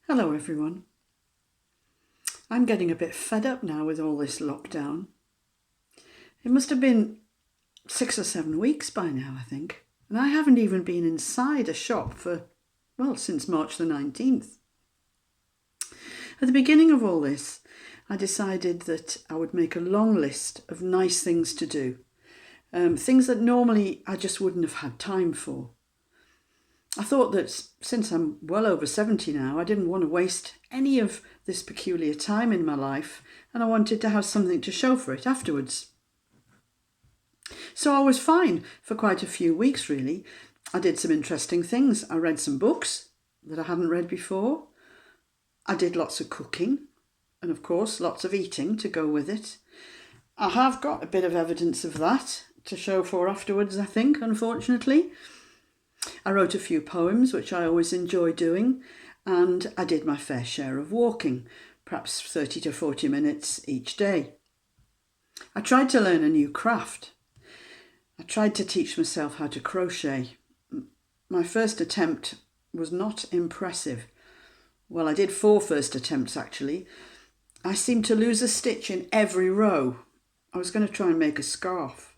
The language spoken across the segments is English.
Hello everyone. I'm getting a bit fed up now with all this lockdown. It must have been 6 or 7 weeks by now, I think. And I haven't even been inside a shop since March the 19th. At the beginning of all this, I decided that I would make a long list of nice things to do. Things that normally I just wouldn't have had time for. I thought that since I'm well over 70 now, I didn't want to waste any of this peculiar time in my life, and I wanted to have something to show for it afterwards. So I was fine for quite a few weeks, really. I did some interesting things. I read some books that I hadn't read before. I did lots of cooking, and of course, lots of eating to go with it. I have got a bit of evidence of that to show for afterwards, I think, unfortunately. I wrote a few poems, which I always enjoy doing, and I did my fair share of walking, perhaps 30 to 40 minutes each day. I tried to learn a new craft. I tried to teach myself how to crochet. My first attempt was not impressive. Well, I did 4 first attempts actually. I seemed to lose a stitch in every row. I was going to try and make a scarf.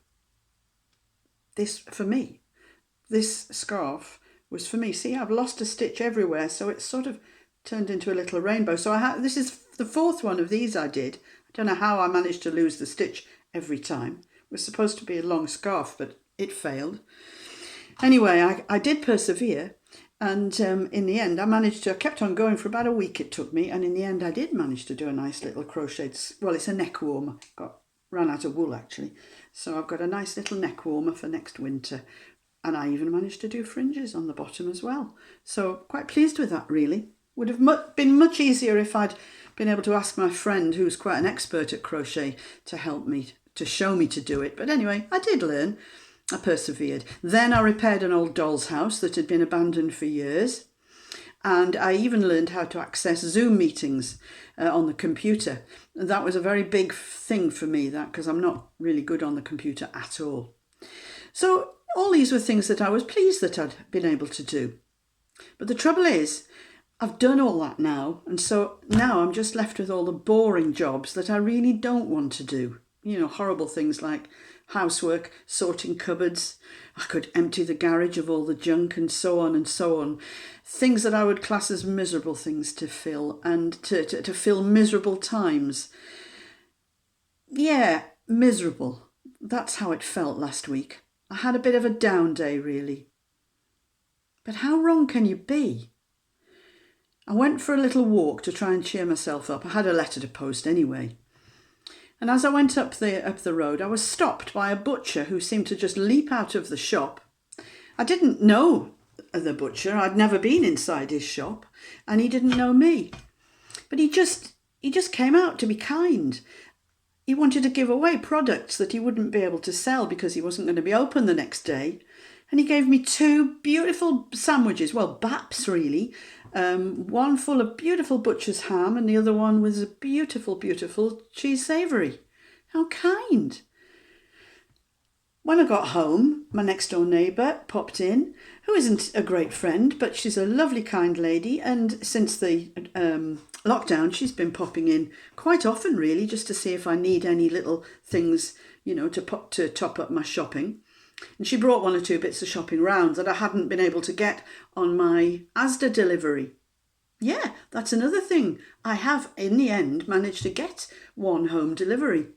This scarf was for me. See, I've lost a stitch everywhere, so it's sort of turned into a little rainbow. So this is the 4th one of these I did. I don't know how I managed to lose the stitch every time. It was supposed to be a long scarf, but it failed. Anyway, I did persevere, and in the end I kept on going for about a week it took me, and in the end I did manage to do a nice little crocheted, it's a neck warmer. Ran out of wool actually, so I've got a nice little neck warmer for next winter. And I even managed to do fringes on the bottom as well. So quite pleased with that, really. Would have been much easier if I'd been able to ask my friend, who's quite an expert at crochet, to help me, to show me to do it. But anyway, I did learn. I persevered. Then I repaired an old doll's house that had been abandoned for years. And I even learned how to access Zoom meetings on the computer. That was a very big thing for me, because I'm not really good on the computer at all. So all these were things that I was pleased that I'd been able to do. But the trouble is, I've done all that now, and so now I'm just left with all the boring jobs that I really don't want to do. Horrible things like housework, sorting cupboards. I could empty the garage of all the junk and so on and so on. Things that I would class as miserable things to fill, and to fill miserable times. Yeah, miserable. That's how it felt last week. I had a bit of a down day, really. But how wrong can you be? I went for a little walk to try and cheer myself up. I had a letter to post anyway. And as I went up the road, I was stopped by a butcher who seemed to just leap out of the shop. I didn't know the butcher. I'd never been inside his shop, and he didn't know me. But he just came out to be kind. He wanted to give away products that he wouldn't be able to sell because he wasn't going to be open the next day. And he gave me 2 beautiful sandwiches, baps really. One full of beautiful butcher's ham and the other one was a beautiful, beautiful cheese savoury. How kind. When I got home, my next door neighbour popped in, who isn't a great friend, but she's a lovely, kind lady. And since the lockdown, she's been popping in quite often, really, just to see if I need any little things, to top up my shopping. And she brought 1 or 2 bits of shopping round that I hadn't been able to get on my Asda delivery. Yeah, that's another thing. I have, in the end, managed to get 1 home delivery.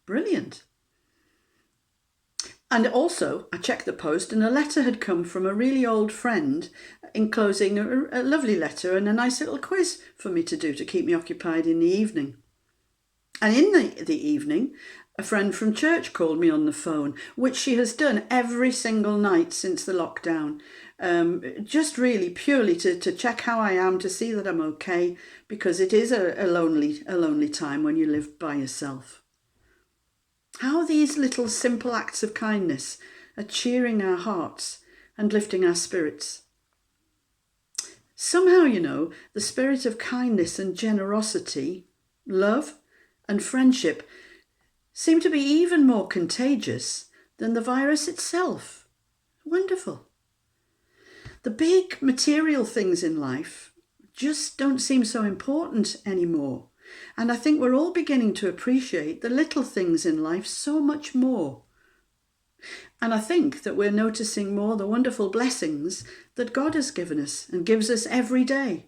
Brilliant. And also, I checked the post and a letter had come from a really old friend enclosing a lovely letter and a nice little quiz for me to do to keep me occupied in the evening. And in the evening, a friend from church called me on the phone, which she has done every single night since the lockdown. Just really purely to check how I am, to see that I'm okay, because it is a lonely time when you live by yourself. How these little simple acts of kindness are cheering our hearts and lifting our spirits. Somehow, the spirit of kindness and generosity, love and friendship seem to be even more contagious than the virus itself. Wonderful. The big material things in life just don't seem so important anymore. And I think we're all beginning to appreciate the little things in life so much more. And I think that we're noticing more the wonderful blessings that God has given us and gives us every day.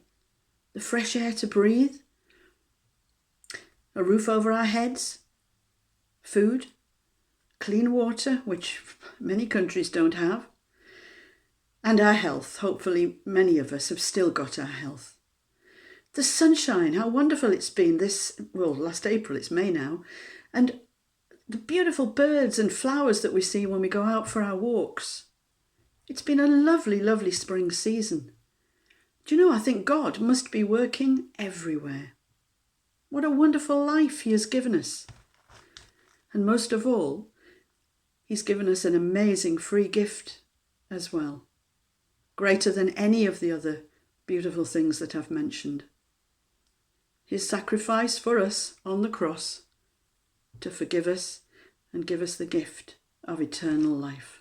The fresh air to breathe, a roof over our heads, food, clean water, which many countries don't have, and our health. Hopefully many of us have still got our health. The sunshine, how wonderful it's been last April, it's May now, and the beautiful birds and flowers that we see when we go out for our walks. It's been a lovely, lovely spring season. Do you know, I think God must be working everywhere. What a wonderful life he has given us. And most of all, he's given us an amazing free gift as well, greater than any of the other beautiful things that I've mentioned. His sacrifice for us on the cross to forgive us and give us the gift of eternal life.